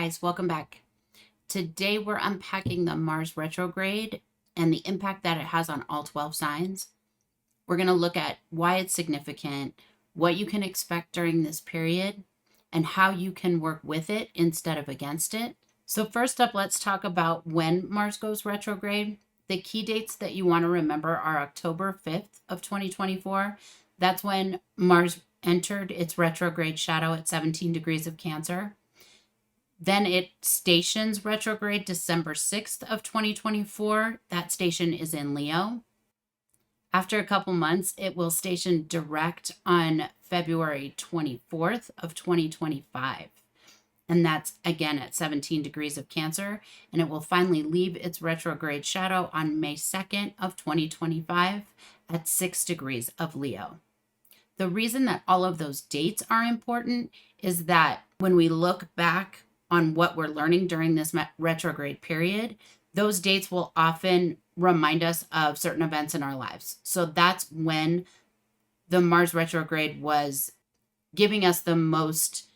guys, welcome back. Today we're unpacking the Mars retrograde and the impact that it has on all 12 signs. We're going to look at why it's significant, what you can expect during this period, and how you can work with it instead of against it. So first up, let's talk about when Mars goes retrograde. The key dates that you want to remember are October 5th of 2024. That's when Mars entered its retrograde shadow at 17 degrees of Cancer. Then it stations retrograde December 6th of 2024. That station is in Leo. After a couple months, it will station direct on February 24th of 2025. And that's again at 17 degrees of Cancer. And it will finally leave its retrograde shadow on May 2nd of 2025 at 6 degrees of Leo. The reason that all of those dates are important is that when we look back on what we're learning during this retrograde period, those dates will often remind us of certain events in our lives. So that's when the Mars retrograde was giving us the most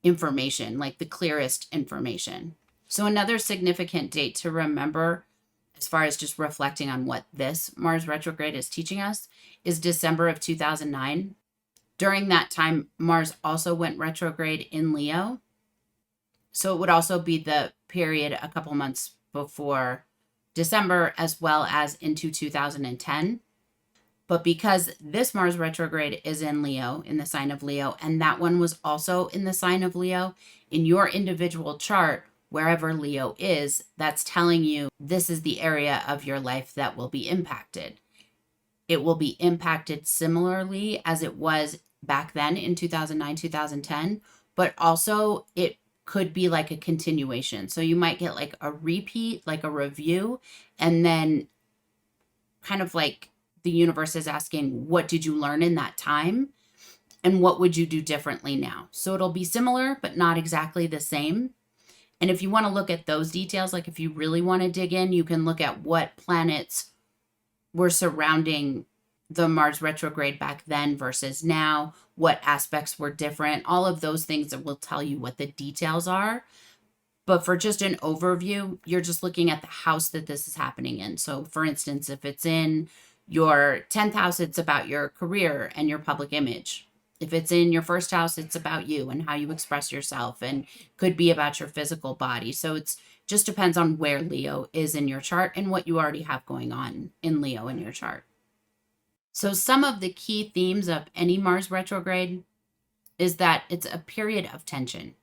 information, like the clearest information. So another significant date to remember, as far as just reflecting on what this Mars retrograde is teaching us, is December of 2009. During that time, Mars also went retrograde in Leo. So it would also be the period a couple months before December, as well as into 2010. But because this Mars retrograde is in Leo, in the sign of Leo, and that one was also in the sign of Leo, in your individual chart, wherever Leo is, that's telling you this is the area of your life that will be impacted. It will be impacted similarly as it was back then in 2009, 2010, but also it could be like a continuation. So you might get like a repeat, like a review, and then kind of like the universe is asking, what did you learn in that time? And what would you do differently now? So it'll be similar, but not exactly the same. And if you want to look at those details, like if you really want to dig in, you can look at what planets were surrounding the Mars retrograde back then versus now, what aspects were different, all of those things that will tell you what the details are. But for just an overview, you're just looking at the house that this is happening in. So for instance, if it's in your 10th house, it's about your career and your public image. If it's in your first house, it's about you and how you express yourself, and could be about your physical body. So it's just depends on where Leo is in your chart and what you already have going on in Leo in your chart. So some of the key themes of any Mars retrograde is that it's a period of tension.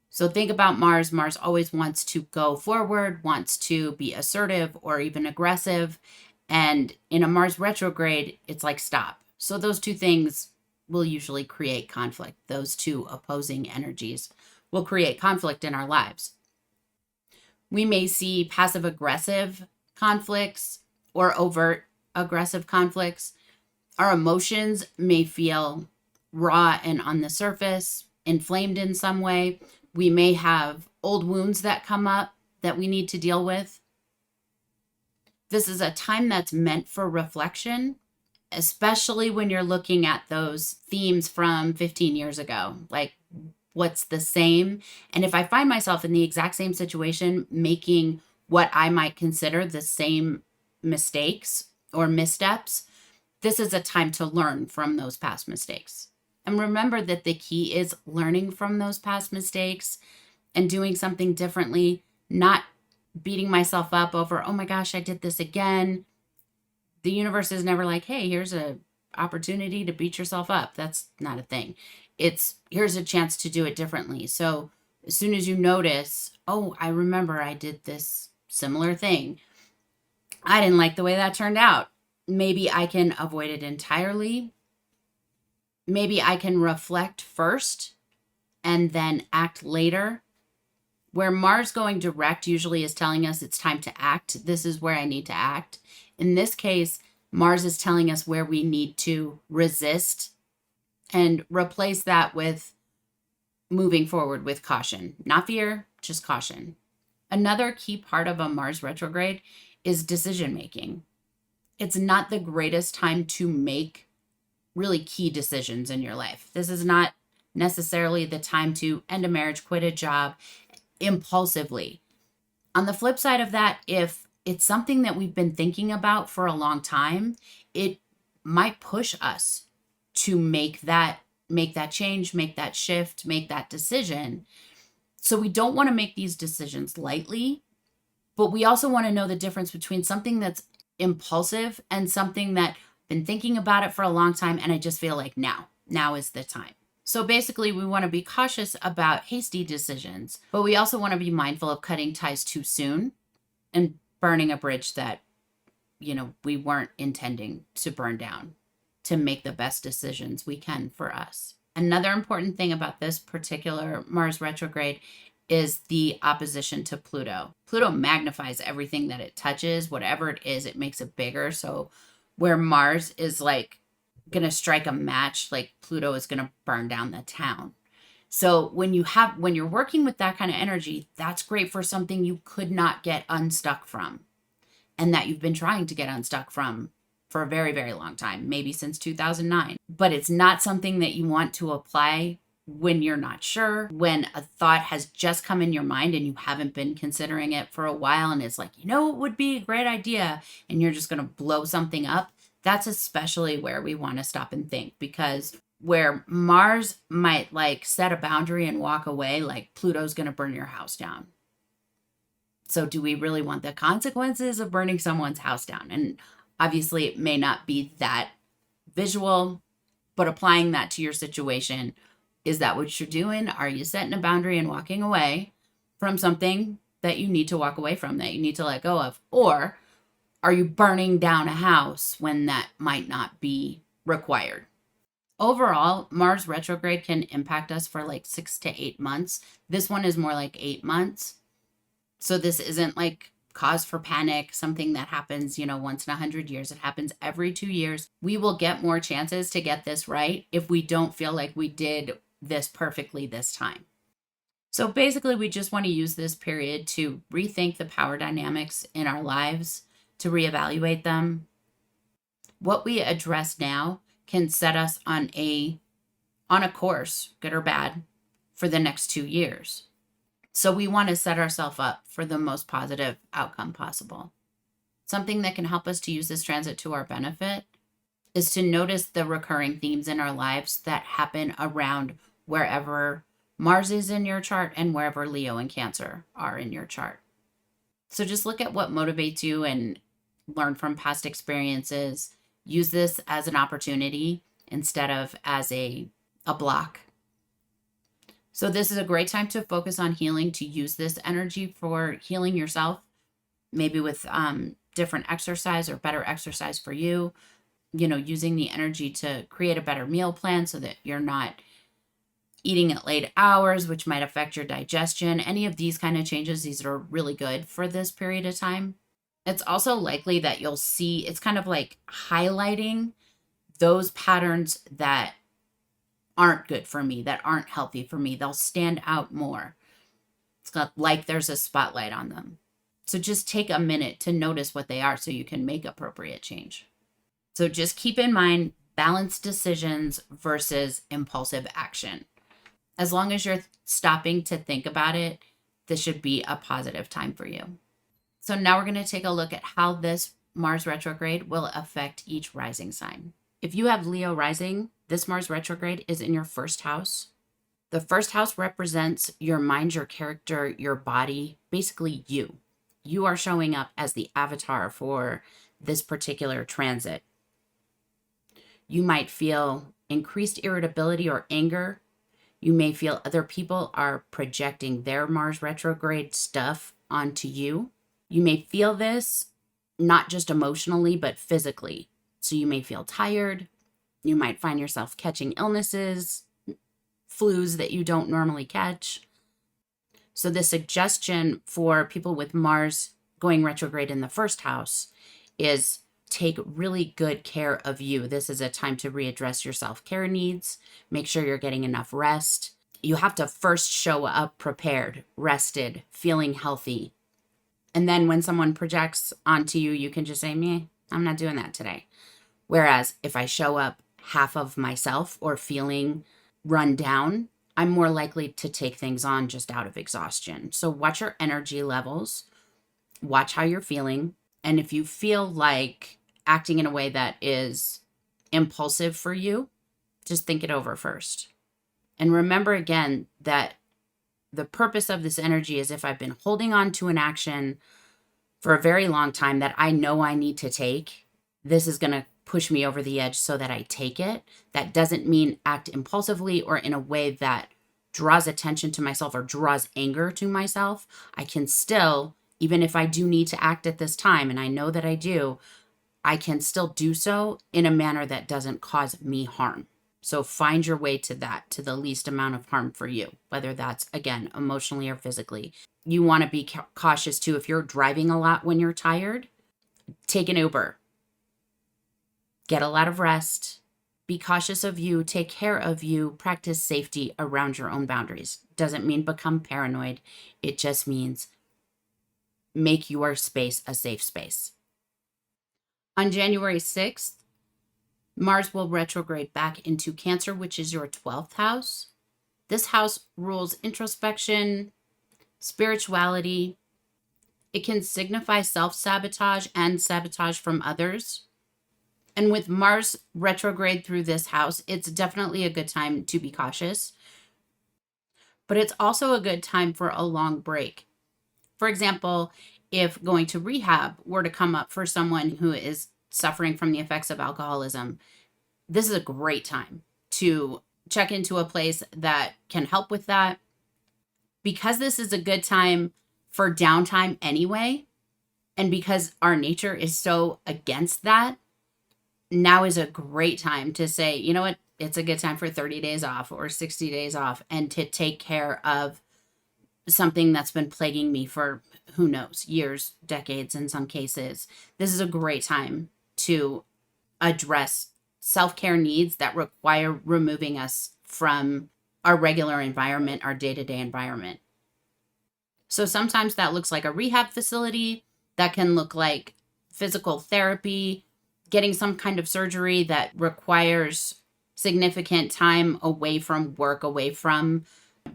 So think about Mars. Mars always wants to go forward, wants to be assertive or even aggressive. And in a Mars retrograde, it's like stop. So those two things will usually create conflict. Those two opposing energies will create conflict in our lives. We may see passive aggressive conflicts or overt aggressive conflicts. Our emotions may feel raw and on the surface, inflamed in some way. We may have old wounds that come up that we need to deal with. This is a time that's meant for reflection, especially when you're looking at those themes from 15 years ago, like what's the same. And if I find myself in the exact same situation, making what I might consider the same mistakes or missteps, this is a time to learn from those past mistakes. And remember that the key is learning from those past mistakes and doing something differently, not beating myself up over, oh my gosh, I did this again. The universe is never like, hey, here's an opportunity to beat yourself up. That's not a thing. It's here's a chance to do it differently. So as soon as you notice, oh, I remember I did this similar thing, I didn't like the way that turned out. Maybe I can avoid it entirely. Maybe I can reflect first and then act later. Where Mars going direct usually is telling us it's time to act. This is where I need to act. In this case, Mars is telling us where we need to resist and replace that with moving forward with caution. Not fear, just caution. Another key part of a Mars retrograde is decision making. It's not the greatest time to make really key decisions in your life. This is not necessarily the time to end a marriage, quit a job impulsively. On the flip side of that, if it's something that we've been thinking about for a long time, it might push us to make that change, make that shift, make that decision. So we don't want to make these decisions lightly, but we also want to know the difference between something that's impulsive and something that I've been thinking about it for a long time and I just feel like now is the time. So basically, we want to be cautious about hasty decisions, but we also want to be mindful of cutting ties too soon and burning a bridge that, we weren't intending to burn down, to make the best decisions we can for us. Another important thing about this particular Mars retrograde is the opposition to Pluto. Pluto magnifies everything that it touches, whatever it is, it makes it bigger. So where Mars is like going to strike a match, like Pluto is going to burn down the town. So when you're working with that kind of energy, that's great for something you could not get unstuck from and that you've been trying to get unstuck from for a very, very long time, maybe since 2009. But it's not something that you want to apply when you're not sure, when a thought has just come in your mind and you haven't been considering it for a while and it's like, it would be a great idea and you're just going to blow something up. That's especially where we want to stop and think, because where Mars might like set a boundary and walk away, like Pluto's going to burn your house down. So do we really want the consequences of burning someone's house down? And obviously it may not be that visual, but applying that to your situation, is that what you're doing? Are you setting a boundary and walking away from something that you need to walk away from, that you need to let go of? Or are you burning down a house when that might not be required? Overall, Mars retrograde can impact us for like 6 to 8 months. This one is more like 8 months. So this isn't like cause for panic, something that happens, once in 100 years. It happens every 2 years. We will get more chances to get this right if we don't feel like we did this perfectly this time. So basically, we just want to use this period to rethink the power dynamics in our lives, to reevaluate them. What we address now can set us on a course, good or bad, for the next 2 years. So we want to set ourselves up for the most positive outcome possible. Something that can help us to use this transit to our benefit is to notice the recurring themes in our lives that happen around wherever Mars is in your chart and wherever Leo and Cancer are in your chart. So just look at what motivates you and learn from past experiences. Use this as an opportunity instead of as a block. So this is a great time to focus on healing, to use this energy for healing yourself, maybe with different exercise or better exercise for you, using the energy to create a better meal plan so that you're not eating at late hours, which might affect your digestion. Any of these kind of changes, these are really good for this period of time. It's also likely that you'll see, it's kind of like highlighting those patterns that aren't good for me, that aren't healthy for me. They'll stand out more. It's like there's a spotlight on them. So just take a minute to notice what they are so you can make appropriate change. So just keep in mind balanced decisions versus impulsive action. As long as you're stopping to think about it, this should be a positive time for you. So now we're going to take a look at how this Mars retrograde will affect each rising sign. If you have Leo rising, this Mars retrograde is in your first house. The first house represents your mind, your character, your body, basically you. You are showing up as the avatar for this particular transit. You might feel increased irritability or anger. You may feel other people are projecting their Mars retrograde stuff onto you. You may feel this not just emotionally, but physically. So you may feel tired. You might find yourself catching illnesses, flus that you don't normally catch. So the suggestion for people with Mars going retrograde in the first house is take really good care of you. This is a time to readdress your self-care needs. Make sure you're getting enough rest. You have to first show up prepared, rested, feeling healthy. And then when someone projects onto you, you can just say, meh, I'm not doing that today. Whereas if I show up half of myself or feeling run down, I'm more likely to take things on just out of exhaustion. So watch your energy levels, watch how you're feeling. And if you feel like acting in a way that is impulsive for you, just think it over first. And remember again that the purpose of this energy is if I've been holding on to an action for a very long time that I know I need to take, this is going to push me over the edge so that I take it. That doesn't mean act impulsively or in a way that draws attention to myself or draws anger to myself. I can still, even if I do need to act at this time, and I know that I do, I can still do so in a manner that doesn't cause me harm. So find your way to that, to the least amount of harm for you, whether that's, again, emotionally or physically. You want to be cautious too. If you're driving a lot when you're tired, take an Uber. Get a lot of rest. Be cautious of you. Take care of you. Practice safety around your own boundaries. Doesn't mean become paranoid. It just means make your space a safe space. On January 6th, Mars will retrograde back into Cancer, which is your 12th house. This house rules introspection, spirituality. It can signify self-sabotage and sabotage from others. And with Mars retrograde through this house, it's definitely a good time to be cautious. But it's also a good time for a long break. For example, if going to rehab were to come up for someone who is suffering from the effects of alcoholism, this is a great time to check into a place that can help with that. Because this is a good time for downtime anyway, and because our nature is so against that, now is a great time to say, you know what, it's a good time for 30 days off or 60 days off and to take care of something that's been plaguing me for, who knows, years, decades in some cases. This is a great time to address self-care needs that require removing us from our regular environment, our day-to-day environment. So sometimes that looks like a rehab facility. That can look like physical therapy, getting some kind of surgery that requires significant time away from work, away from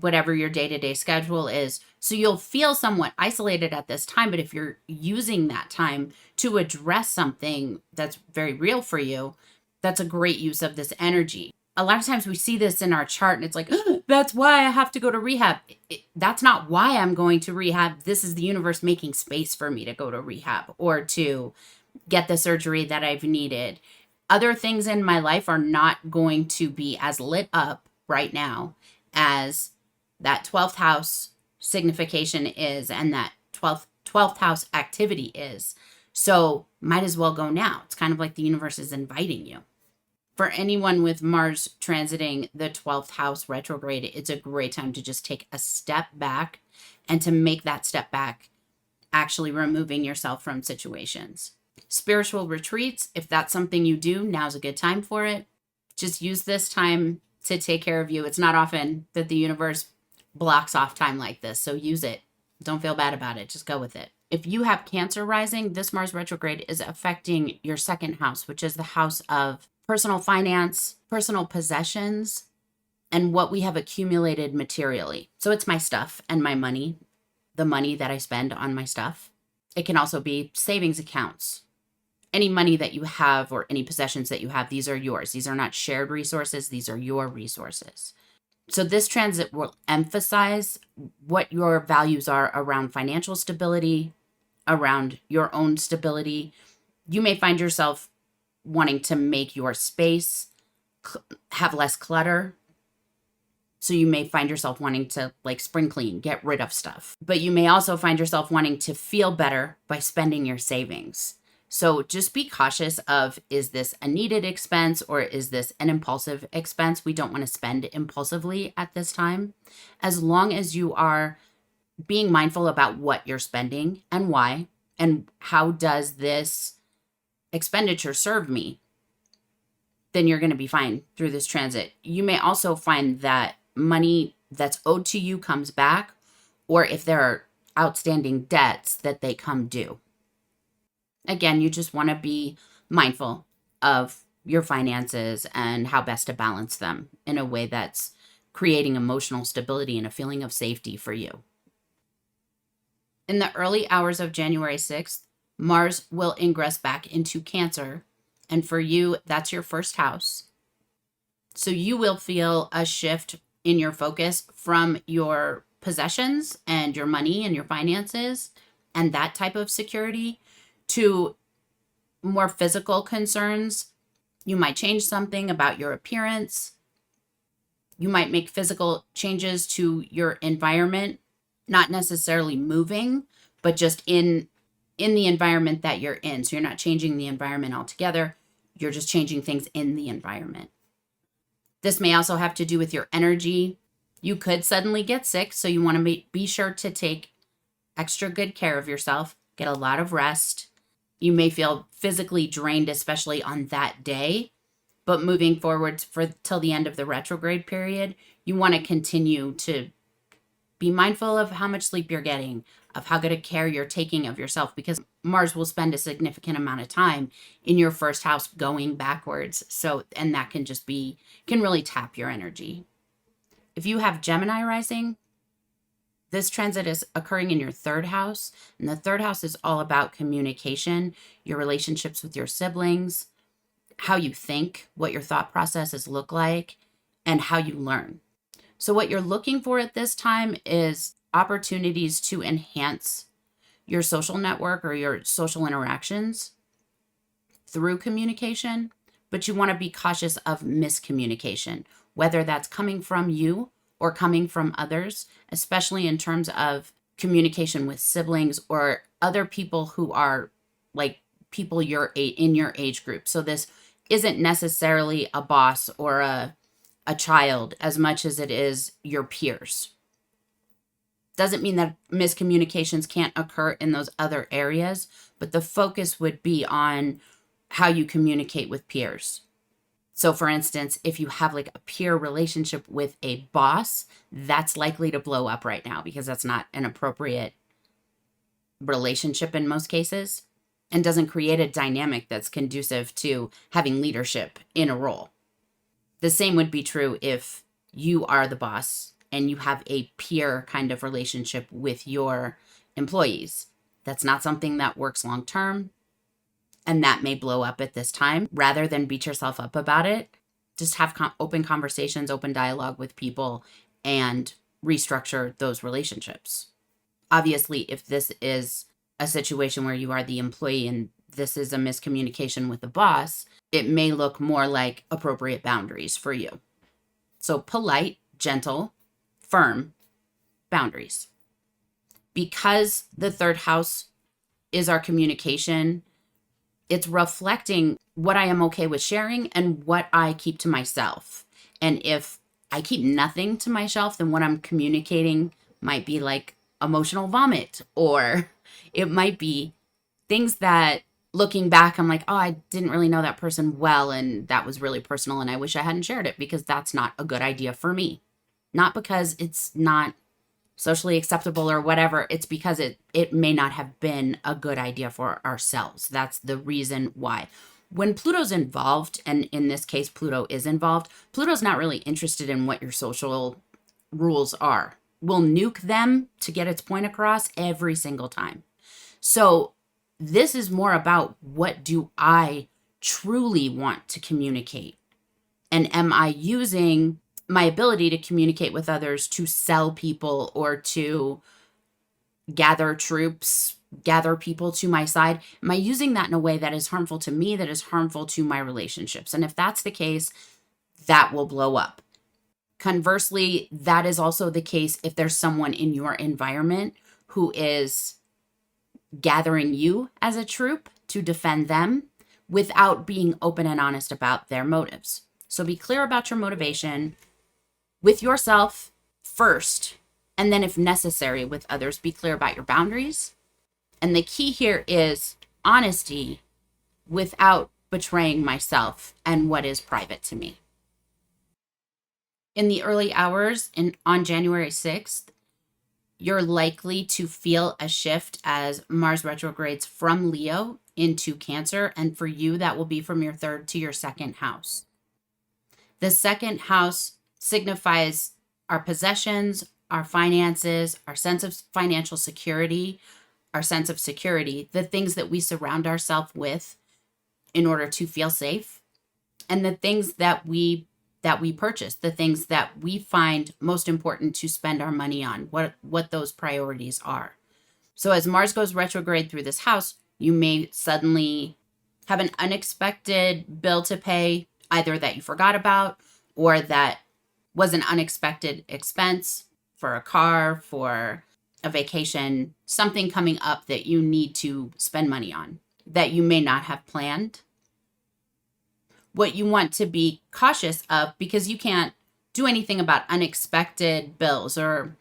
whatever your day-to-day schedule is. So you'll feel somewhat isolated at this time, but if you're using that time to address something that's very real for you, that's a great use of this energy. A lot of times we see this in our chart and it's like, oh, that's why I have to go to rehab. That's not why I'm going to rehab. This is the universe making space for me to go to rehab or to get the surgery that I've needed. Other things in my life are not going to be as lit up right now as that 12th house signification is and that 12th house activity is. So might as well go now. It's kind of like the universe is inviting you. For anyone with Mars transiting the 12th house retrograde, it's a great time to just take a step back and to make that step back actually removing yourself from situations. Spiritual retreats, if that's something you do, now's a good time for it. Just use this time to take care of you. It's not often that the universe blocks off time like this, so use it. Don't feel bad about it. Just go with it. If you have Cancer rising, this Mars retrograde is affecting your second house, which is the house of personal finance, personal possessions, and what we have accumulated materially. So it's my stuff and my money, the money that I spend on my stuff. It can also be savings accounts. Any money that you have or any possessions that you have, these are yours. These are not shared resources. These are your resources. So this transit will emphasize what your values are around financial stability, around your own stability. You may find yourself wanting to make your space have less clutter. So you may find yourself wanting to like spring clean, get rid of stuff. But you may also find yourself wanting to feel better by spending your savings. So just be cautious of, is this a needed expense or is this an impulsive expense? We don't want to spend impulsively at this time. As long as you are being mindful about what you're spending and why, and how does this expenditure serve me, then you're going to be fine through this transit. You may also find that money that's owed to you comes back, or if there are outstanding debts, that they come due. Again, you just want to be mindful of your finances and how best to balance them in a way that's creating emotional stability and a feeling of safety for you. In the early hours of January 6th, Mars will ingress back into Cancer. And for you, that's your first house. So you will feel a shift in your focus from your possessions and your money and your finances and that type of security to more physical concerns. You might change something about your appearance. You might make physical changes to your environment, not necessarily moving, but just in the environment that you're in. So you're not changing the environment altogether. You're just changing things in the environment. This may also have to do with your energy. You could suddenly get sick, so you want to be sure to take extra good care of yourself, get a lot of rest. You may feel physically drained, especially on that day, but moving forward till the end of the retrograde period, you want to continue to be mindful of how much sleep you're getting, of how good a care you're taking of yourself, because Mars will spend a significant amount of time in your first house going backwards. So, and that can really tap your energy. If you have Gemini rising, this transit is occurring in your third house. And the third house is all about communication, your relationships with your siblings, how you think, what your thought processes look like, and how you learn. So what you're looking for at this time is opportunities to enhance your social network or your social interactions through communication, but you want to be cautious of miscommunication, whether that's coming from you or coming from others, especially in terms of communication with siblings or other people who are like people in your age group. So this isn't necessarily a boss or a child as much as it is your peers. Doesn't mean that miscommunications can't occur in those other areas, but the focus would be on how you communicate with peers. So for instance, if you have like a peer relationship with a boss, that's likely to blow up right now because that's not an appropriate relationship in most cases and doesn't create a dynamic that's conducive to having leadership in a role. The same would be true if you are the boss and you have a peer kind of relationship with your employees. That's not something that works long term. And that may blow up at this time. Rather than beat yourself up about it, just have open conversations, open dialogue with people, and restructure those relationships. Obviously, if this is a situation where you are the employee and this is a miscommunication with the boss, it may look more like appropriate boundaries for you. So polite, gentle, firm boundaries. Because the third house is our communication, it's reflecting what I am okay with sharing and what I keep to myself. And if I keep nothing to myself, then what I'm communicating might be like emotional vomit, or it might be things that looking back, I'm like, oh, I didn't really know that person well, and that was really personal, and I wish I hadn't shared it because that's not a good idea for me. Not because it's not socially acceptable or whatever, it's because it may not have been a good idea for ourselves. That's the reason why. When Pluto's involved, and in this case, Pluto is involved, Pluto's not really interested in what your social rules are. We'll nuke them to get its point across every single time. So this is more about what do I truly want to communicate? And am I using my ability to communicate with others to sell people or to gather troops, gather people to my side? Am I using that in a way that is harmful to me, that is harmful to my relationships? And if that's the case, that will blow up. Conversely, that is also the case if there's someone in your environment who is gathering you as a troop to defend them without being open and honest about their motives. So be clear about your motivation with yourself first, and then if necessary with others, be clear about your boundaries. And the key here is honesty without betraying myself and what is private to me. In the early hours on January 6th, you're likely to feel a shift as Mars retrogrades from Leo into Cancer. And for you, that will be from your third to your second house. The second house signifies our possessions, our finances, our sense of financial security, our sense of security, the things that we surround ourselves with in order to feel safe, and the things that we purchase, the things that we find most important to spend our money on, what those priorities are. So as Mars goes retrograde through this house, you may suddenly have an unexpected bill to pay, either that you forgot about or that was an unexpected expense for a car, for a vacation, something coming up that you need to spend money on that you may not have planned. What you want to be cautious of, because you can't do anything about unexpected bills or,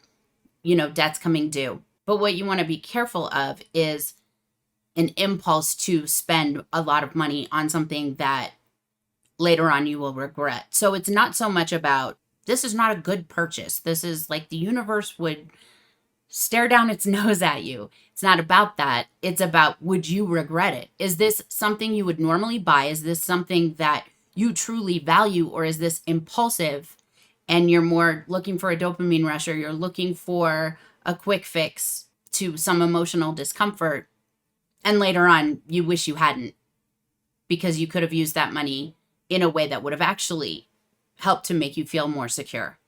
debts coming due. But what you want to be careful of is an impulse to spend a lot of money on something that later on you will regret. So it's not so much about, this is not a good purchase. This is like the universe would stare down its nose at you. It's not about that. It's about, would you regret it? Is this something you would normally buy? Is this something that you truly value? Or is this impulsive and you're more looking for a dopamine rush, or you're looking for a quick fix to some emotional discomfort, and later on you wish you hadn't, because you could have used that money in a way that would have actually helped to make you feel more secure.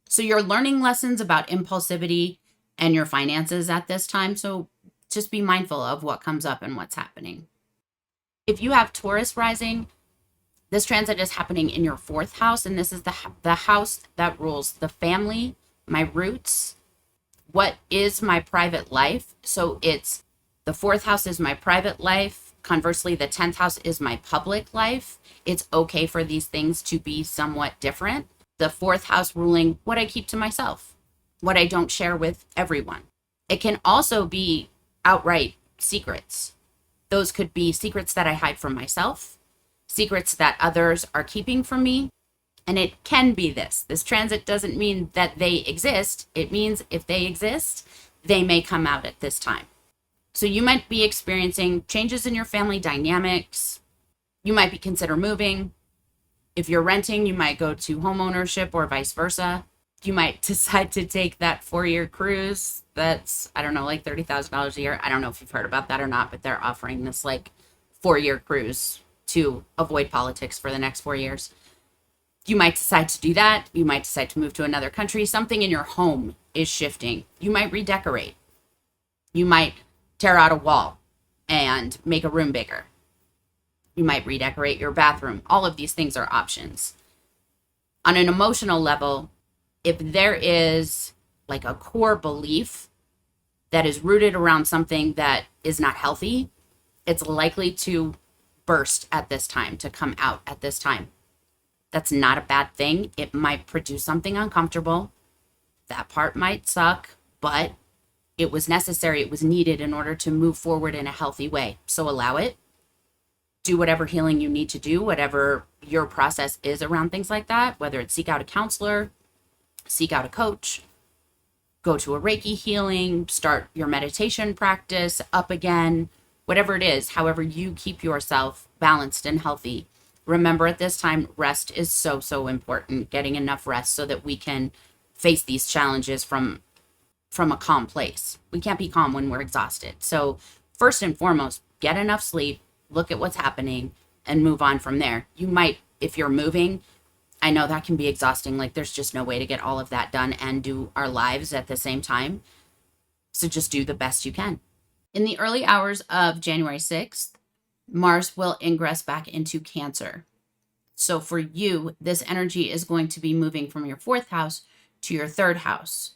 So you're learning lessons about impulsivity and your finances at this time. So just be mindful of what comes up and what's happening. If you have Taurus rising, this transit is happening in your fourth house, and this is the house that rules the family, my roots, what is my private life. So it's the fourth house is my private life. Conversely, the 10th house is my public life. It's okay for these things to be somewhat different. The fourth house ruling what I keep to myself, what I don't share with everyone. It can also be outright secrets. Those could be secrets that I hide from myself, secrets that others are keeping from me. And it can be this. This transit doesn't mean that they exist. It means if they exist, they may come out at this time. So you might be experiencing changes in your family dynamics. You might be consider moving. If you're renting, you might go to home ownership or vice versa. You might decide to take that 4-year cruise. That's, I don't know, like $30,000 a year. I don't know if you've heard about that or not, but they're offering this like 4-year cruise to avoid politics for the next 4 years. You might decide to do that. You might decide to move to another country. Something in your home is shifting. You might redecorate. You might tear out a wall and make a room bigger. You might redecorate your bathroom. All of these things are options. On an emotional level, if there is like a core belief that is rooted around something that is not healthy, it's likely to burst at this time, to come out at this time. That's not a bad thing. It might produce something uncomfortable. That part might suck, but it was necessary. It was needed in order to move forward in a healthy way. So allow it. Do whatever healing you need to do, whatever your process is around things like that, whether it's seek out a counselor, seek out a coach, go to a Reiki healing, start your meditation practice up again, whatever it is, however you keep yourself balanced and healthy. Remember, at this time, rest is so, so important, getting enough rest so that we can face these challenges from a calm place. We can't be calm when we're exhausted. So first and foremost, get enough sleep, look at what's happening, and move on from there. You might, if you're moving, I know that can be exhausting. Like there's just no way to get all of that done and do our lives at the same time. So just do the best you can. In the early hours of January 6th, Mars will ingress back into Cancer. So for you, this energy is going to be moving from your fourth house to your third house.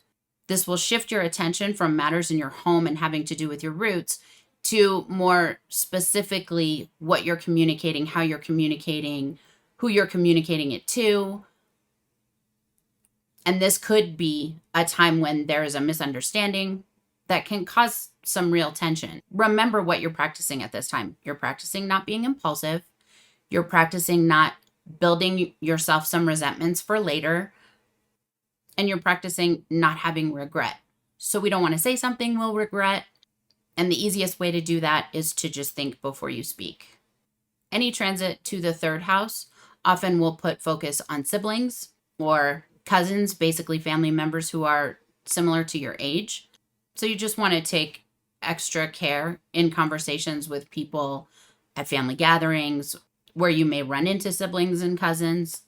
This will shift your attention from matters in your home and having to do with your roots to more specifically what you're communicating, how you're communicating, who you're communicating it to. And this could be a time when there is a misunderstanding that can cause some real tension. Remember what you're practicing at this time. You're practicing not being impulsive. You're practicing not building yourself some resentments for later. And you're practicing not having regret. So we don't want to say something we'll regret. And the easiest way to do that is to just think before you speak. Any transit to the third house often will put focus on siblings or cousins, basically family members who are similar to your age. So you just want to take extra care in conversations with people at family gatherings where you may run into siblings and cousins.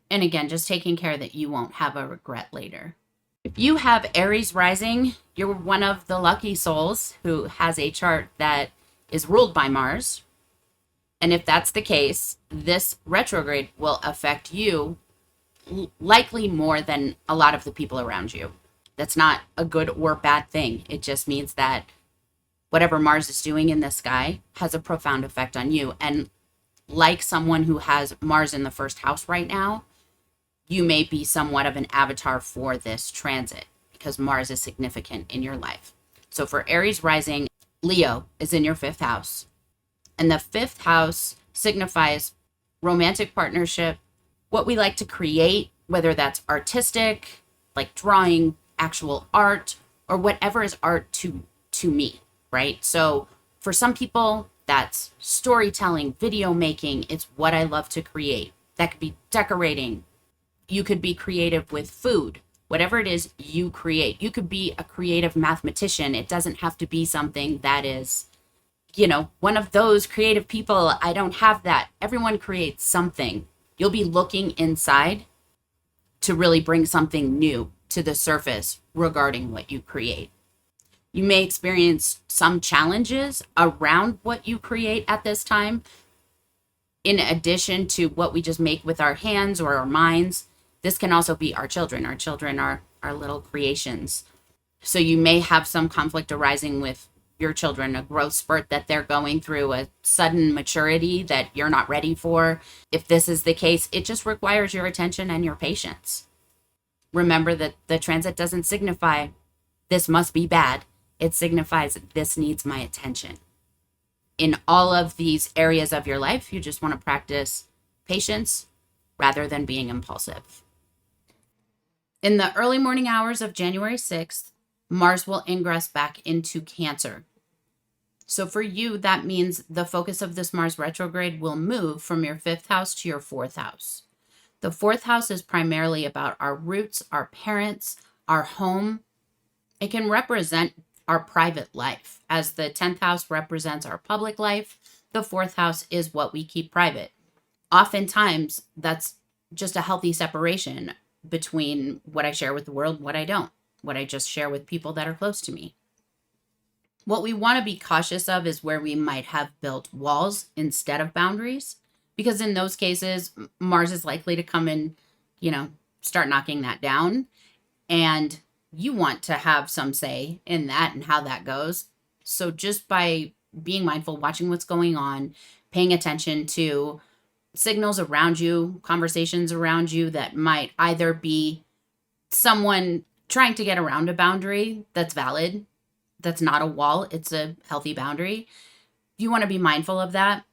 And again, just taking care that you won't have a regret later. If you have Aries rising, you're one of the lucky souls who has a chart that is ruled by Mars. And if that's the case, this retrograde will affect you likely more than a lot of the people around you. That's not a good or bad thing. It just means that whatever Mars is doing in the sky has a profound effect on you. And like someone who has Mars in the first house right now, you may be somewhat of an avatar for this transit because Mars is significant in your life. So for Aries rising, Leo is in your fifth house. And the fifth house signifies romantic partnership, what we like to create, whether that's artistic, like drawing, actual art, or whatever is art to me, right? So for some people, that's storytelling, video making. It's what I love to create. That could be decorating. You could be creative with food. Whatever it is you create. You could be a creative mathematician. It doesn't have to be something that is, one of those creative people. I don't have that. Everyone creates something. You'll be looking inside to really bring something new to the surface regarding what you create. You may experience some challenges around what you create at this time. In addition to what we just make with our hands or our minds, this can also be our children. Our children are our little creations. So you may have some conflict arising with your children, a growth spurt that they're going through, a sudden maturity that you're not ready for. If this is the case, it just requires your attention and your patience. Remember that the transit doesn't signify this must be bad. It signifies this needs my attention. In all of these areas of your life, you just want to practice patience rather than being impulsive. In the early morning hours of January 6th, Mars will ingress back into Cancer. So for you, that means the focus of this Mars retrograde will move from your fifth house to your fourth house. The fourth house is primarily about our roots, our parents, our home. It can represent our private life. As the 10th house represents our public life, the fourth house is what we keep private. Oftentimes, that's just a healthy separation between what I share with the world, what I don't, what I just share with people that are close to me. What we want to be cautious of is where we might have built walls instead of boundaries, because in those cases, Mars is likely to come and, start knocking that down. And you want to have some say in that and how that goes. So just by being mindful, watching what's going on, paying attention to signals around you, conversations around you that might either be someone trying to get around a boundary that's valid, that's not a wall, it's a healthy boundary. You want to be mindful of that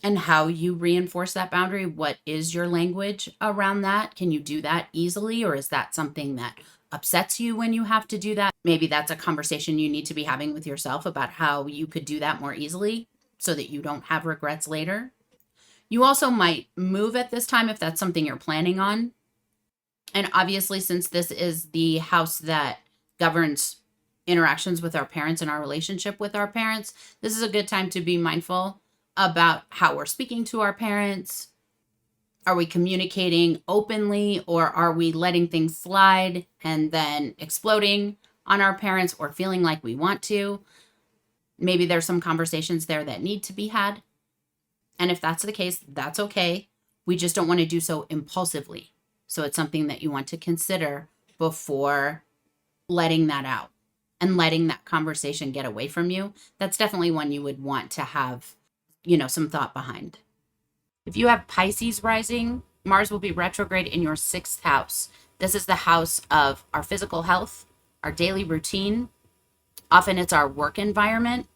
and how you reinforce that boundary. What is your language around that? Can you do that easily, or is that something that upsets you when you have to do that? Maybe that's a conversation you need to be having with yourself about how you could do that more easily so that you don't have regrets later. You also might move at this time if that's something you're planning on. And obviously, since this is the house that governs interactions with our parents and our relationship with our parents, this is a good time to be mindful about how we're speaking to our parents. Are we communicating openly, or are we letting things slide and then exploding on our parents or feeling like we want to? Maybe there's some conversations there that need to be had. And if that's the case, that's okay. We just don't want to do so impulsively. So it's something that you want to consider before letting that out and letting that conversation get away from you. That's definitely one you would want to have, some thought behind. If you have Pisces rising, Mars will be retrograde in your sixth house. This is the house of our physical health, our daily routine. Often it's our work environment.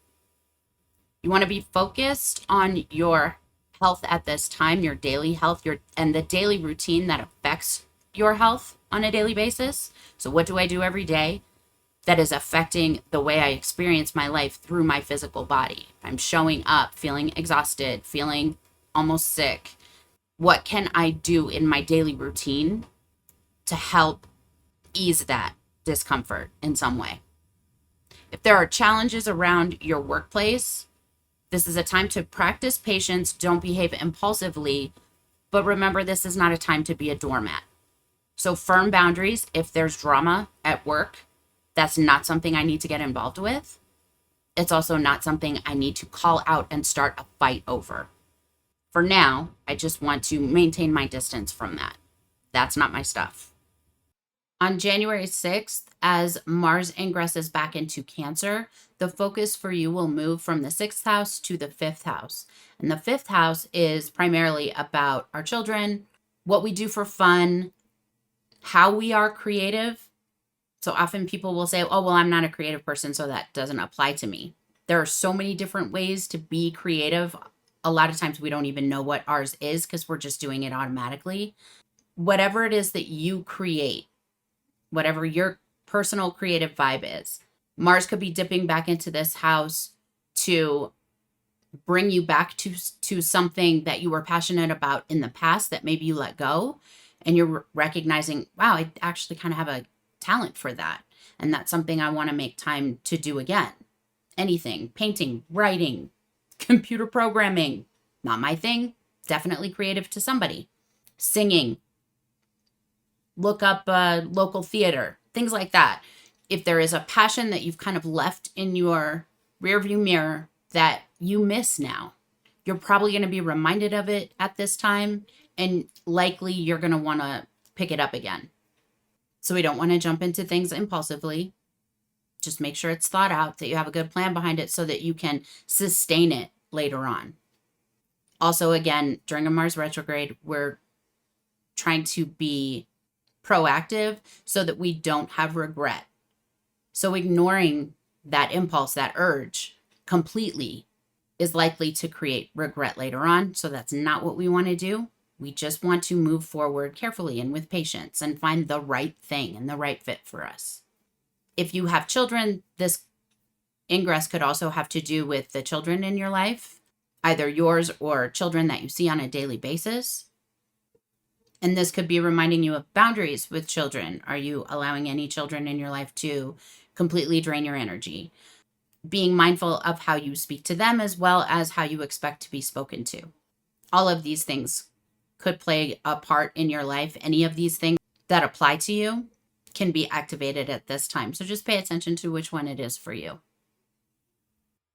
You want to be focused on your health at this time, your daily health, and the daily routine that affects your health on a daily basis. So what do I do every day? that is affecting the way I experience my life through my physical body. I'm showing up, feeling exhausted, feeling almost sick. What can I do in my daily routine to help ease that discomfort in some way? If there are challenges around your workplace, this is a time to practice patience. Don't behave impulsively, but remember, this is not a time to be a doormat. So firm boundaries. If there's drama at work, that's not something I need to get involved with. It's also not something I need to call out and start a fight over. For now, I just want to maintain my distance from that. That's not my stuff. On January 6th, as Mars ingresses back into Cancer, the focus for you will move from the 6th house to the 5th house. And the 5th house is primarily about our children, what we do for fun, how we are creative. So often people will say, oh, well, I'm not a creative person, so that doesn't apply to me. There are so many different ways to be creative. A lot of times we don't even know what ours is because we're just doing it automatically. Whatever it is that you create, whatever your personal creative vibe is, Mars could be dipping back into this house to bring you back to something that you were passionate about in the past that maybe you let go. And you're recognizing, wow, I actually kind of have a talent for that. And that's something I want to make time to do again. Anything, painting, writing, computer programming, not my thing. Definitely creative to somebody. Singing, look up local theater, things like that. If there is a passion that you've kind of left in your rearview mirror that you miss now, you're probably going to be reminded of it at this time, and likely you're going to want to pick it up again. So we don't want to jump into things impulsively. Just make sure it's thought out, that you have a good plan behind it so that you can sustain it later on. Also, again, during a Mars retrograde, we're trying to be proactive so that we don't have regret. So ignoring that impulse, that urge completely is likely to create regret later on. So that's not what we want to do. We just want to move forward carefully and with patience and find the right thing and the right fit for us. If you have children, this ingress could also have to do with the children in your life, either yours or children that you see on a daily basis. And this could be reminding you of boundaries with children. Are you allowing any children in your life to completely drain your energy? Being mindful of how you speak to them as well as how you expect to be spoken to. All of these things could play a part in your life. Any of these things that apply to you can be activated at this time. So just pay attention to which one it is for you.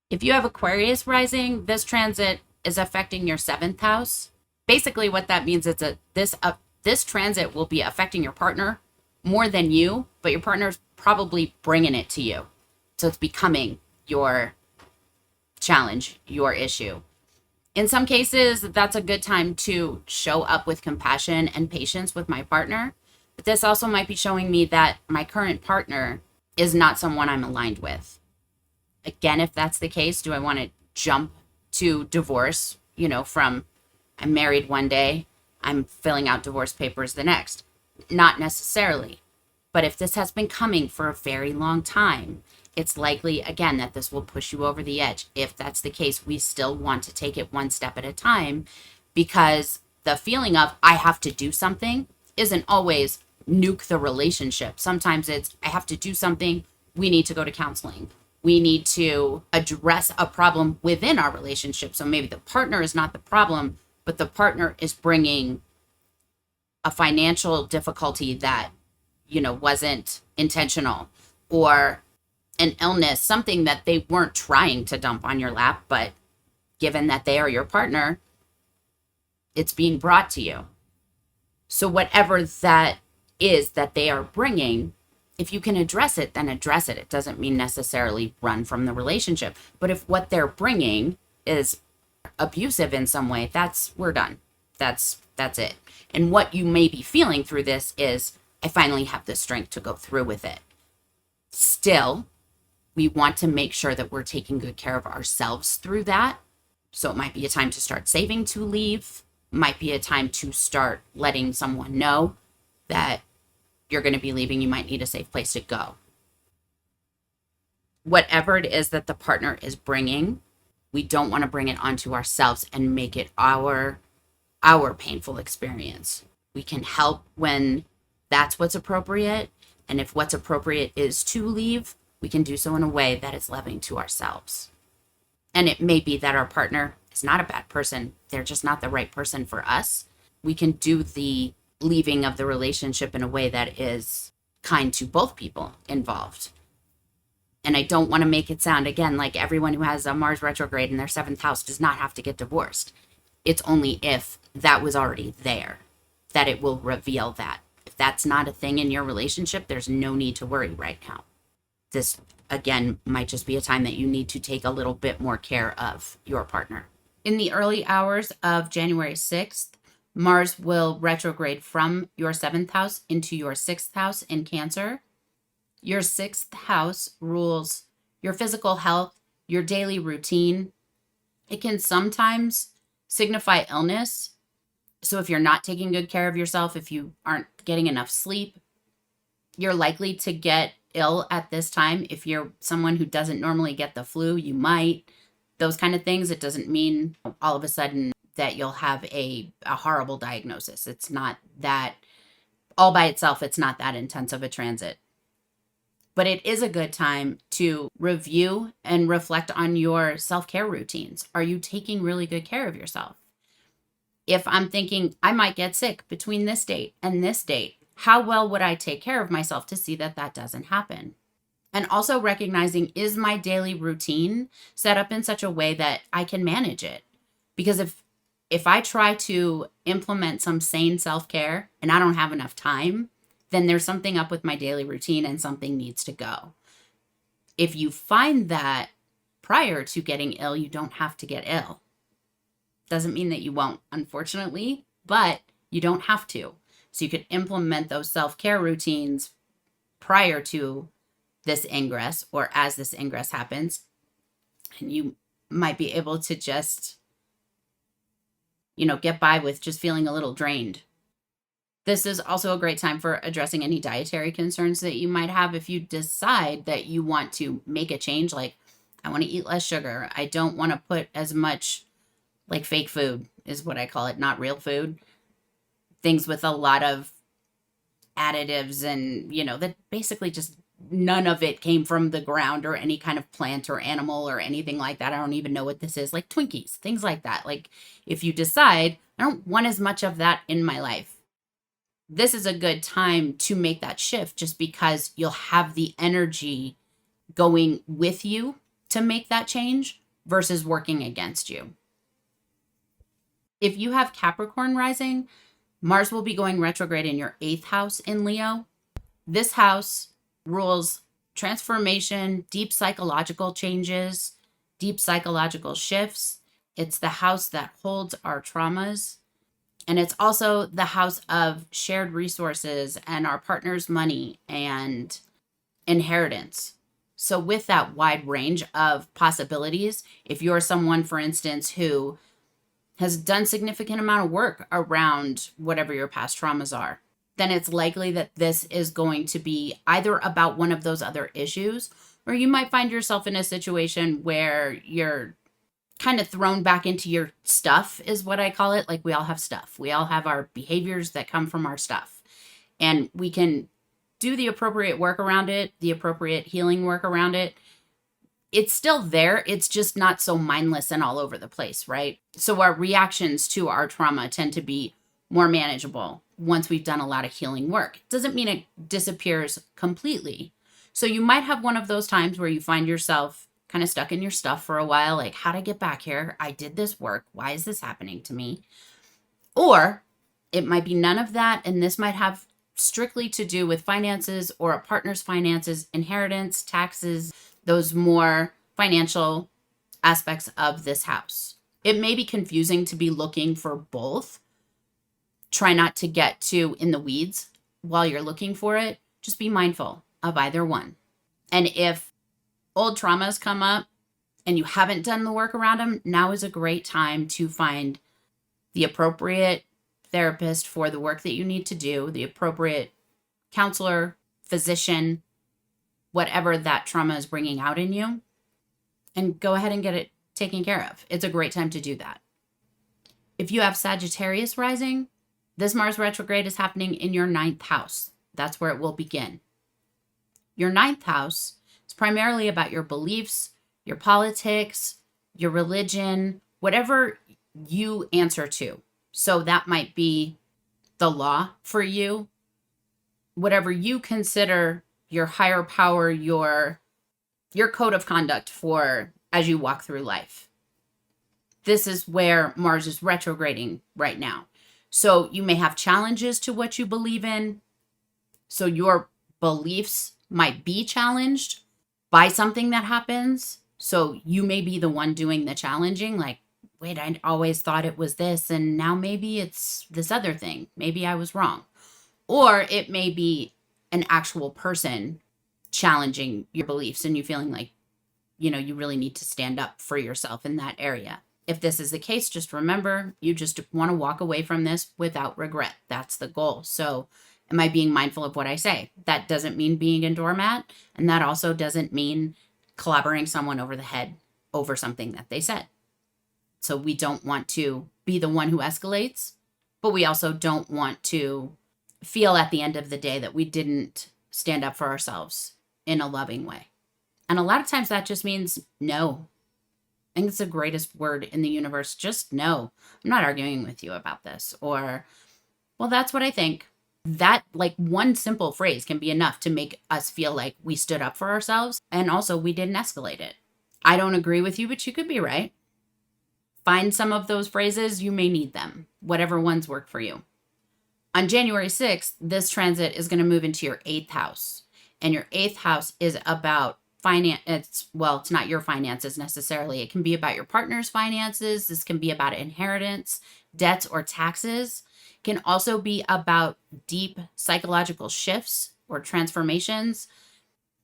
If you have Aquarius rising, this transit is affecting your 7th house. Basically what that means is that this transit will be affecting your partner more than you, but your partner's probably bringing it to you. So it's becoming your challenge, your issue. In some cases, that's a good time to show up with compassion and patience with my partner. But this also might be showing me that my current partner is not someone I'm aligned with. Again, if that's the case, do I want to jump to divorce, from I'm married one day, I'm filling out divorce papers the next? Not necessarily. But if this has been coming for a very long time, it's likely, again, that this will push you over the edge. If that's the case, we still want to take it one step at a time, because the feeling of I have to do something isn't always nuke the relationship. Sometimes it's I have to do something. We need to go to counseling. We need to address a problem within our relationship. So maybe the partner is not the problem, but the partner is bringing a financial difficulty that, wasn't intentional, or an illness, something that they weren't trying to dump on your lap, but given that they are your partner, it's being brought to you. So whatever that is that they are bringing, if you can address it, then address it. It doesn't mean necessarily run from the relationship. But if what they're bringing is abusive in some way, we're done. That's it. And what you may be feeling through this is, I finally have the strength to go through with it. Still, we want to make sure that we're taking good care of ourselves through that. So it might be a time to start saving to leave. Might be a time to start letting someone know that you're going to be leaving. You might need a safe place to go. whatever it is that the partner is bringing, we don't want to bring it onto ourselves and make it our painful experience. We can help when that's what's appropriate. And if what's appropriate is to leave, we can do so in a way that is loving to ourselves. And it may be that our partner is not a bad person. They're just not the right person for us. We can do the leaving of the relationship in a way that is kind to both people involved. And I don't want to make it sound, again, like everyone who has a Mars retrograde in their 7th house does not have to get divorced. It's only if that was already there that it will reveal that. If that's not a thing in your relationship, there's no need to worry right now. This, again, might just be a time that you need to take a little bit more care of your partner. In the early hours of January 6th, Mars will retrograde from your 7th house into your 6th house in Cancer. Your 6th house rules your physical health, your daily routine. It can sometimes signify illness. So if you're not taking good care of yourself, if you aren't getting enough sleep, you're likely to get ill at this time. If you're someone who doesn't normally get the flu, you might. Those kind of things. It doesn't mean all of a sudden that you'll have a horrible diagnosis. It's not that, all by itself, it's not that intense of a transit. But it is a good time to review and reflect on your self-care routines. Are you taking really good care of yourself? If I'm thinking I might get sick between this date and this date, how well would I take care of myself to see that that doesn't happen? And also recognizing, is my daily routine set up in such a way that I can manage it? Because if I try to implement some sane self-care and I don't have enough time, then there's something up with my daily routine and something needs to go. If you find that prior to getting ill, you don't have to get ill. Doesn't mean that you won't, unfortunately, but you don't have to. So you could implement those self-care routines prior to this ingress or as this ingress happens. And you might be able to just, get by with just feeling a little drained. This is also a great time for addressing any dietary concerns that you might have. If you decide that you want to make a change, like I want to eat less sugar, I don't want to put as much like fake food is what I call it, not real food. Things with a lot of additives and, that basically just none of it came from the ground or any kind of plant or animal or anything like that. I don't even know what this is, like Twinkies, things like that. Like if you decide, I don't want as much of that in my life, this is a good time to make that shift just because you'll have the energy going with you to make that change versus working against you. If you have Capricorn Rising, Mars will be going retrograde in your 8th house in Leo. This house rules transformation, deep psychological changes, deep psychological shifts. It's the house that holds our traumas. And it's also the house of shared resources and our partner's money and inheritance. So with that wide range of possibilities, if you're someone, for instance, who has done significant amount of work around whatever your past traumas are, then it's likely that this is going to be either about one of those other issues, or you might find yourself in a situation where you're kind of thrown back into your stuff, is what I call it. Like we all have stuff. We all have our behaviors that come from our stuff. And we can do the appropriate work around it, the appropriate healing work around it. It's still there. It's just not so mindless and all over the place, right? So our reactions to our trauma tend to be more manageable once we've done a lot of healing work. It doesn't mean it disappears completely. So you might have one of those times where you find yourself kind of stuck in your stuff for a while, like, how'd I get back here? I did this work. Why is this happening to me? Or it might be none of that, and this might have strictly to do with finances or a partner's finances, inheritance, taxes, those more financial aspects of this house. It may be confusing to be looking for both. Try not to get too in the weeds while you're looking for it. Just be mindful of either one. And if old traumas come up and you haven't done the work around them, now is a great time to find the appropriate therapist for the work that you need to do, the appropriate counselor, physician, whatever that trauma is bringing out in you and go ahead and get it taken care of. It's a great time to do that. If you have Sagittarius rising, this Mars retrograde is happening in your 9th house. That's where it will begin. Your 9th house is primarily about your beliefs, your politics, your religion, whatever you answer to. So that might be the law for you, whatever you consider your higher power, your code of conduct for as you walk through life. This is where Mars is retrograding right now. So you may have challenges to what you believe in. So your beliefs might be challenged by something that happens. So you may be the one doing the challenging, like, wait, I always thought it was this, and now maybe it's this other thing. Maybe I was wrong. Or it may be an actual person challenging your beliefs and you feeling like, you really need to stand up for yourself in that area. If this is the case, just remember, you just want to walk away from this without regret. That's the goal. So am I being mindful of what I say? That doesn't mean being a doormat. And that also doesn't mean clobbering someone over the head over something that they said. So we don't want to be the one who escalates, but we also don't want to feel at the end of the day that we didn't stand up for ourselves in a loving way. And a lot of times that just means no. I think it's the greatest word in the universe. Just no. I'm not arguing with you about this. Or, well, that's what I think. That like one simple phrase can be enough to make us feel like we stood up for ourselves and also we didn't escalate it. I don't agree with you, but you could be right. Find some of those phrases. You may need them, whatever ones work for you. On January 6th, this transit is going to move into your 8th house. And your 8th house is about finance. It's not your finances necessarily. It can be about your partner's finances. This can be about inheritance, debts, or taxes. It can also be about deep psychological shifts or transformations.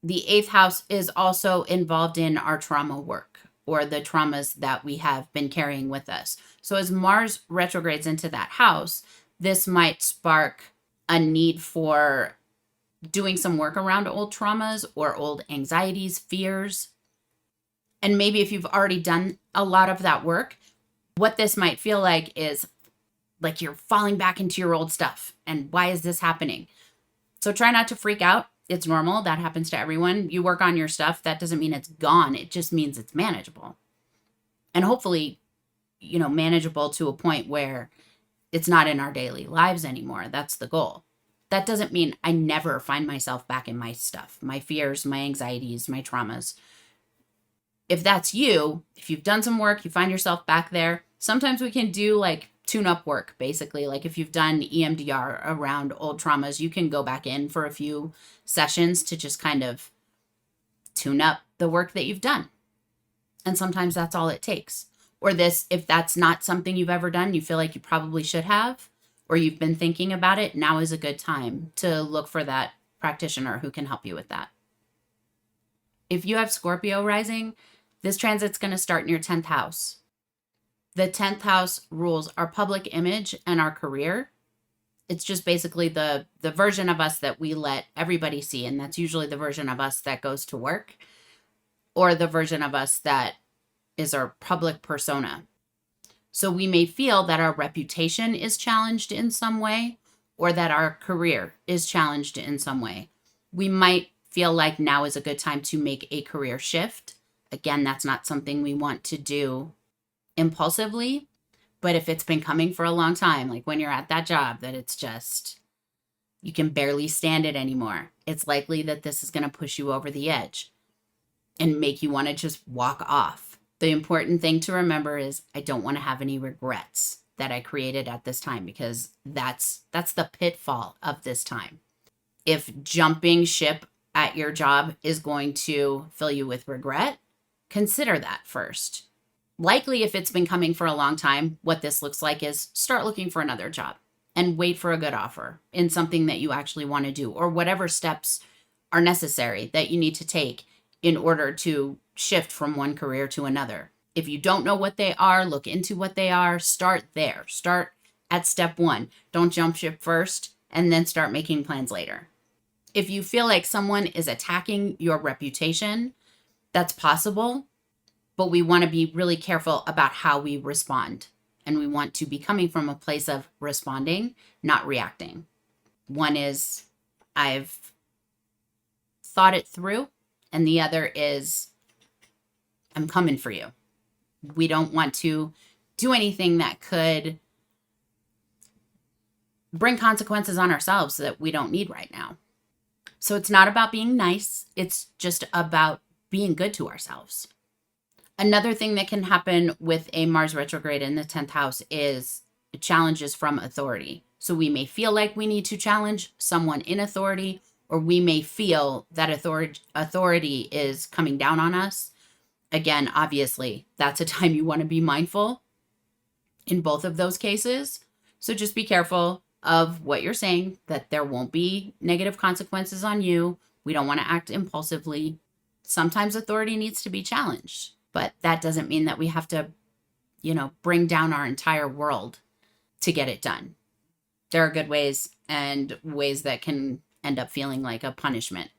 The 8th house is also involved in our trauma work or the traumas that we have been carrying with us. So as Mars retrogrades into that house, this might spark a need for doing some work around old traumas or old anxieties, fears. And maybe if you've already done a lot of that work, what this might feel like is like you're falling back into your old stuff. And why is this happening? So try not to freak out. It's normal. That happens to everyone. You work on your stuff. That doesn't mean it's gone. It just means it's manageable. And hopefully, manageable to a point where it's not in our daily lives anymore. That's the goal. That doesn't mean I never find myself back in my stuff, my fears, my anxieties, my traumas. If that's you, if you've done some work, you find yourself back there, sometimes we can do like tune-up work, basically. Like if you've done EMDR around old traumas, you can go back in for a few sessions to just kind of tune up the work that you've done. And sometimes that's all it takes. Or this, if that's not something you've ever done, you feel like you probably should have, or you've been thinking about it, now is a good time to look for that practitioner who can help you with that. If you have Scorpio rising, this transit's going to start in your 10th house. The 10th house rules our public image and our career. It's just basically the version of us that we let everybody see. And that's usually the version of us that goes to work or the version of us that is our public persona. So we may feel that our reputation is challenged in some way or that our career is challenged in some way. We might feel like now is a good time to make a career shift. Again, that's not something we want to do impulsively, but if it's been coming for a long time, like when you're at that job that it's just, you can barely stand it anymore, it's likely that this is going to push you over the edge and make you want to just walk off. The important thing to remember is I don't want to have any regrets that I created at this time, because that's the pitfall of this time. If jumping ship at your job is going to fill you with regret, consider that first. Likely, if it's been coming for a long time, what this looks like is start looking for another job and wait for a good offer in something that you actually want to do, or whatever steps are necessary that you need to take in order to shift from one career to another. If you don't know what they are, look into what they are. Start there. Start at step one. Don't jump ship first and then start making plans later. If you feel like someone is attacking your reputation, that's possible, but we want to be really careful about how we respond. And we want to be coming from a place of responding, not reacting. One is, I've thought it through, and the other is, I'm coming for you. We don't want to do anything that could bring consequences on ourselves that we don't need right now. So it's not about being nice. It's just about being good to ourselves. Another thing that can happen with a Mars retrograde in the 10th house is challenges from authority. So we may feel like we need to challenge someone in authority, or we may feel that authority is coming down on us. Again, obviously, that's a time you want to be mindful in both of those cases. So just be careful of what you're saying, that there won't be negative consequences on you. We don't want to act impulsively. Sometimes authority needs to be challenged, but that doesn't mean that we have to, bring down our entire world to get it done. There are good ways and ways that can end up feeling like a punishment.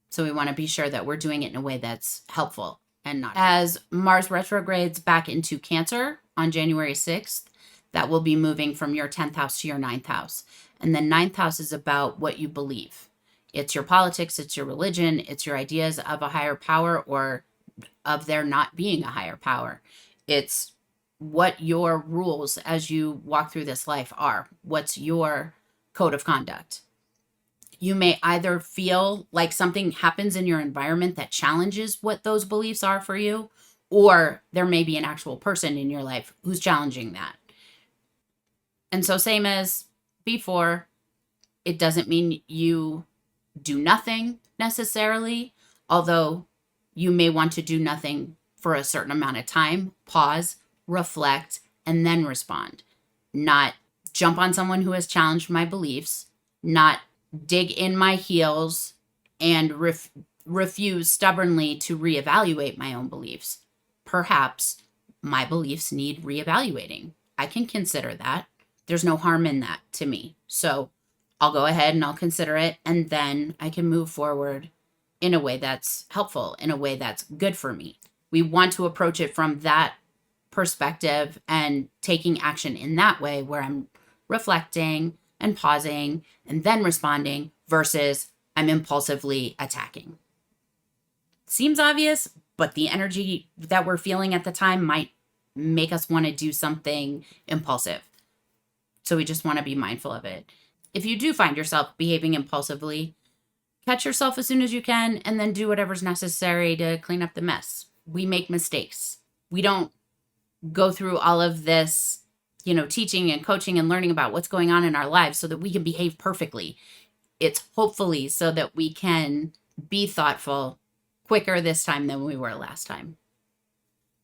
So we want to be sure that we're doing it in a way that's helpful and not. As Mars retrogrades back into Cancer on January 6th, that will be moving from your 10th house to your 9th house. And the 9th house is about what you believe. It's your politics, it's your religion, it's your ideas of a higher power or of there not being a higher power. It's what your rules as you walk through this life are. What's your code of conduct? You may either feel like something happens in your environment that challenges what those beliefs are for you, or there may be an actual person in your life who's challenging that. And so same as before, it doesn't mean you do nothing necessarily, although you may want to do nothing for a certain amount of time, pause, reflect, and then respond. Not jump on someone who has challenged my beliefs, not dig in my heels and refuse stubbornly to reevaluate my own beliefs. Perhaps my beliefs need reevaluating. I can consider that. There's no harm in that to me. So I'll go ahead and I'll consider it, and then I can move forward in a way that's helpful, in a way that's good for me. We want to approach it from that perspective and taking action in that way, where I'm reflecting and pausing and then responding versus I'm impulsively attacking. Seems obvious, but the energy that we're feeling at the time might make us want to do something impulsive. So we just want to be mindful of it. If you do find yourself behaving impulsively, catch yourself as soon as you can and then do whatever's necessary to clean up the mess. We make mistakes. We don't go through all of this, teaching and coaching and learning about what's going on in our lives so that we can behave perfectly. It's hopefully so that we can be thoughtful quicker this time than we were last time.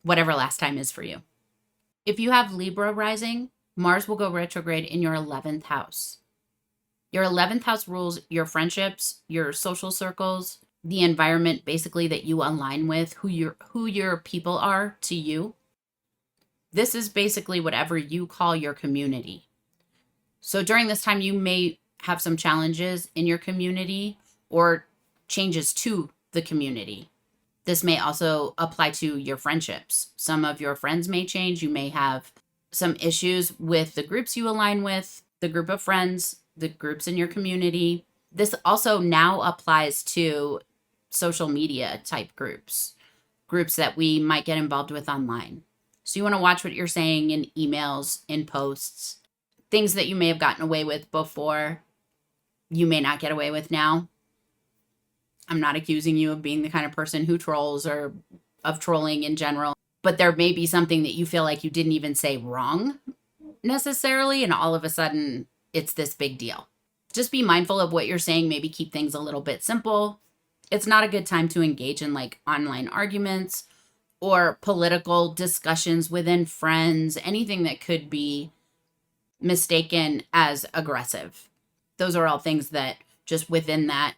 Whatever last time is for you. If you have Libra Rising, Mars will go retrograde in your 11th house. Your 11th house rules your friendships, your social circles, the environment basically that you align with, who your people are to you. This is basically whatever you call your community. So during this time, you may have some challenges in your community or changes to the community. This may also apply to your friendships. Some of your friends may change. You may have some issues with the groups you align with, the group of friends, the groups in your community. This also now applies to social media type groups that we might get involved with online. So you want to watch what you're saying in emails, in posts, things that you may have gotten away with before, you may not get away with now. I'm not accusing you of being the kind of person who trolls or of trolling in general, but there may be something that you feel like you didn't even say wrong necessarily, and all of a sudden it's this big deal. Just be mindful of what you're saying. Maybe keep things a little bit simple. It's not a good time to engage in like online arguments or political discussions within friends, anything that could be mistaken as aggressive. Those are all things that just within that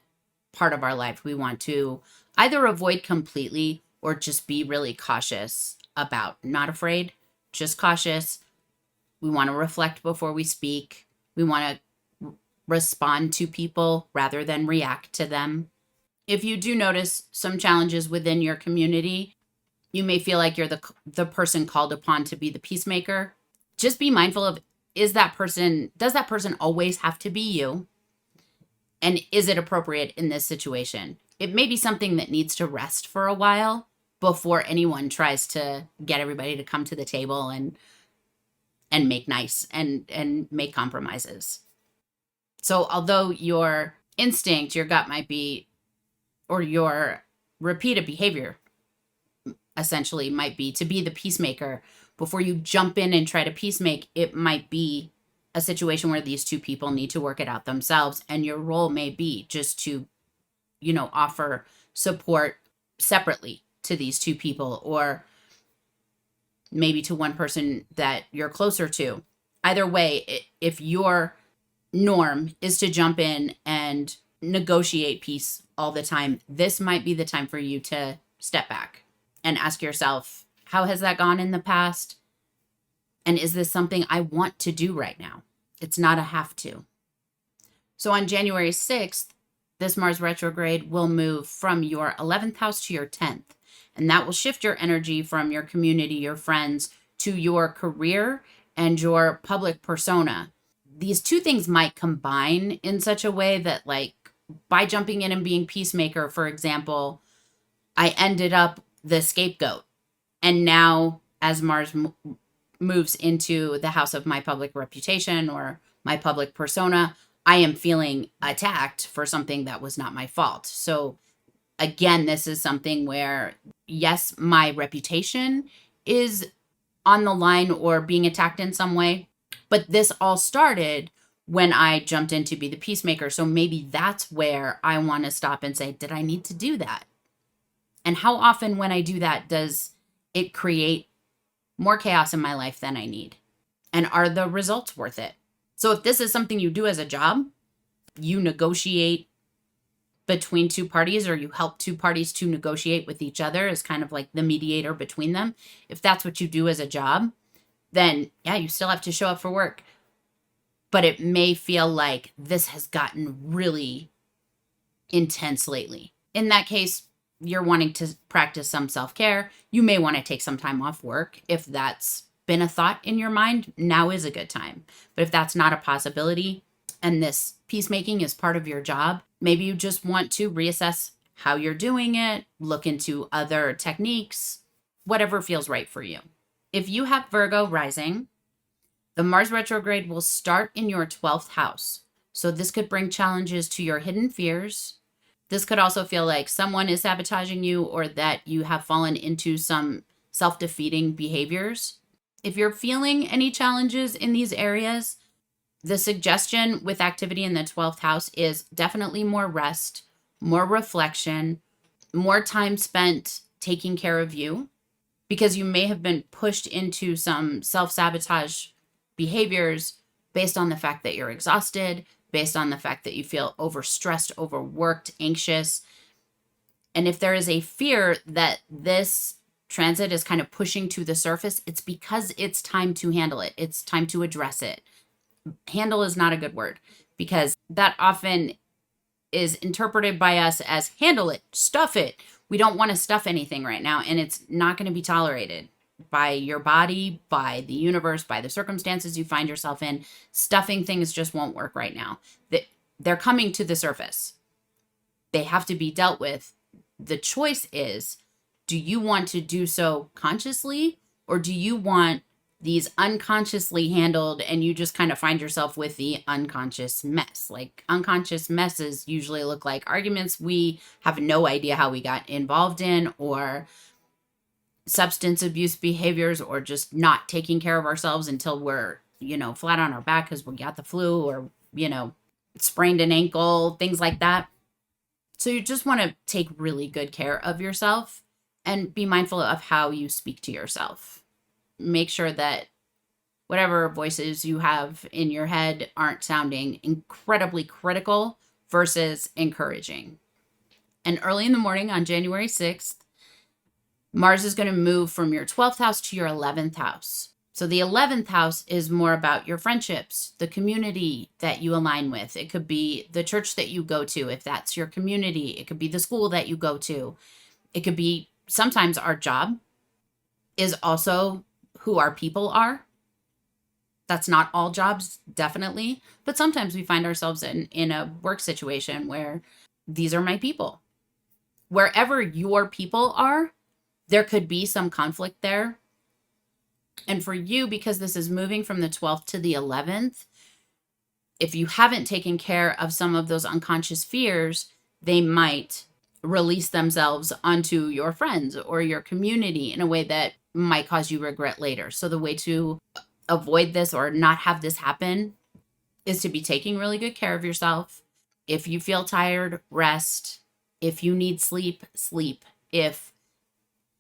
part of our life, we want to either avoid completely or just be really cautious about. Not afraid, just cautious. We want to reflect before we speak. We want to respond to people rather than react to them. If you do notice some challenges within your community, you may feel like you're the person called upon to be the peacemaker. Just be mindful of, does that person always have to be you? And is it appropriate in this situation? It may be something that needs to rest for a while before anyone tries to get everybody to come to the table and make nice and make compromises. So although your instinct, your gut might be, or your repeated behavior essentially might be to be the peacemaker, before you jump in and try to peacemake, it might be a situation where these two people need to work it out themselves. And your role may be just to, offer support separately to these two people, or maybe to one person that you're closer to. Either way, if your norm is to jump in and negotiate peace all the time, this might be the time for you to step back and ask yourself, how has that gone in the past? And is this something I want to do right now? It's not a have to. So on January 6th, this Mars retrograde will move from your 11th house to your 10th. And that will shift your energy from your community, your friends, to your career and your public persona. These two things might combine in such a way that, like, by jumping in and being peacemaker, for example, I ended up the scapegoat. And now as Mars moves into the house of my public reputation or my public persona, I am feeling attacked for something that was not my fault. So again, this is something where, yes, my reputation is on the line or being attacked in some way, but this all started when I jumped in to be the peacemaker. So maybe that's where I want to stop and say, did I need to do that? And how often when I do that, does it create more chaos in my life than I need? And are the results worth it? So if this is something you do as a job, you negotiate between two parties, or you help two parties to negotiate with each other as kind of like the mediator between them. If that's what you do as a job, then yeah, you still have to show up for work. But it may feel like this has gotten really intense lately. In that case, you're wanting to practice some self-care. You may want to take some time off work. If that's been a thought in your mind, now is a good time. But if that's not a possibility, and this peacemaking is part of your job, maybe you just want to reassess how you're doing it, look into other techniques, whatever feels right for you. If you have Virgo Rising, the Mars retrograde will start in your 12th house. So this could bring challenges to your hidden fears. This could also feel like someone is sabotaging you, or that you have fallen into some self-defeating behaviors. If you're feeling any challenges in these areas, the suggestion with activity in the 12th house is definitely more rest, more reflection, more time spent taking care of you, because you may have been pushed into some self-sabotage behaviors based on the fact that you're exhausted, based on the fact that you feel overstressed, overworked, anxious. And if there is a fear that this transit is kind of pushing to the surface, it's because it's time to handle it. It's time to address it. Handle is not a good word, because that often is interpreted by us as handle it, stuff it. We don't want to stuff anything right now, and it's not going to be tolerated by your body, by the universe, by the circumstances you find yourself in. Stuffing things just won't work right now. They're coming to the surface. They have to be dealt with. The choice is, do you want to do so consciously, or do you want these unconsciously handled, and you just kind of find yourself with the unconscious mess? Like, unconscious messes usually look like arguments we have no idea how we got involved in, or substance abuse behaviors, or just not taking care of ourselves until we're, flat on our back because we got the flu, or, sprained an ankle, things like that. So you just want to take really good care of yourself and be mindful of how you speak to yourself. Make sure that whatever voices you have in your head aren't sounding incredibly critical versus encouraging. And early in the morning on January 6th, Mars is going to move from your 12th house to your 11th house. So the 11th house is more about your friendships, the community that you align with. It could be the church that you go to, if that's your community. It could be the school that you go to. It could be sometimes our job is also who our people are. That's not all jobs, definitely. But sometimes we find ourselves in a work situation where these are my people. Wherever your people are, there could be some conflict there. And for you, because this is moving from the 12th to the 11th, if you haven't taken care of some of those unconscious fears, they might release themselves onto your friends or your community in a way that might cause you regret later. So the way to avoid this or not have this happen is to be taking really good care of yourself. If you feel tired, rest. If you need sleep, sleep. If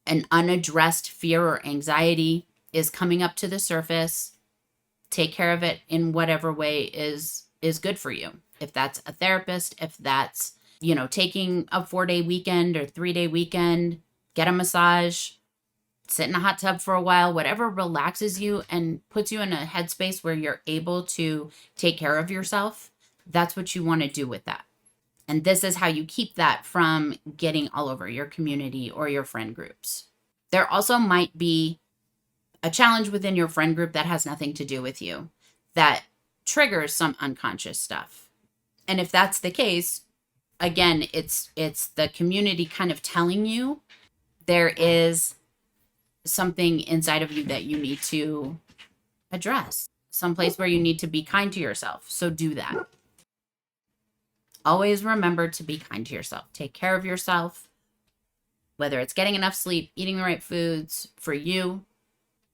an unaddressed fear or anxiety is coming up to the surface, take care of it in whatever way is good for you. If that's a therapist, if that's, taking a 4-day weekend or 3-day weekend, get a massage, sit in a hot tub for a while, whatever relaxes you and puts you in a headspace where you're able to take care of yourself, that's what you want to do with that. And this is how you keep that from getting all over your community or your friend groups. There also might be a challenge within your friend group that has nothing to do with you, that triggers some unconscious stuff. And if that's the case, again, it's the community kind of telling you there is something inside of you that you need to address, someplace where you need to be kind to yourself. So do that. Always remember to be kind to yourself. Take care of yourself, whether it's getting enough sleep, eating the right foods for you.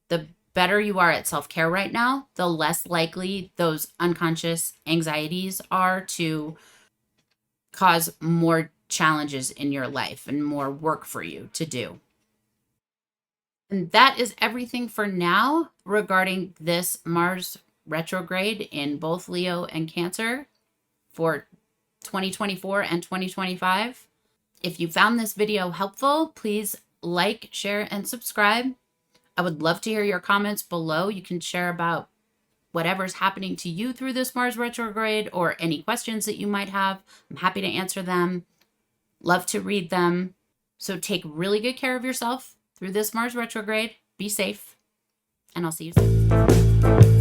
The better you are at self-care right now, the less likely those unconscious anxieties are to cause more challenges in your life and more work for you to do. And that is everything for now regarding this Mars retrograde in both Leo and Cancer for 2024 and 2025. If you found this video helpful, please like, share, and subscribe. I would love to hear your comments below. You can share about whatever's happening to you through this Mars retrograde or any questions that you might have. I'm happy to answer them. Love to read them. So take really good care of yourself through this Mars retrograde. Be safe, and I'll see you soon.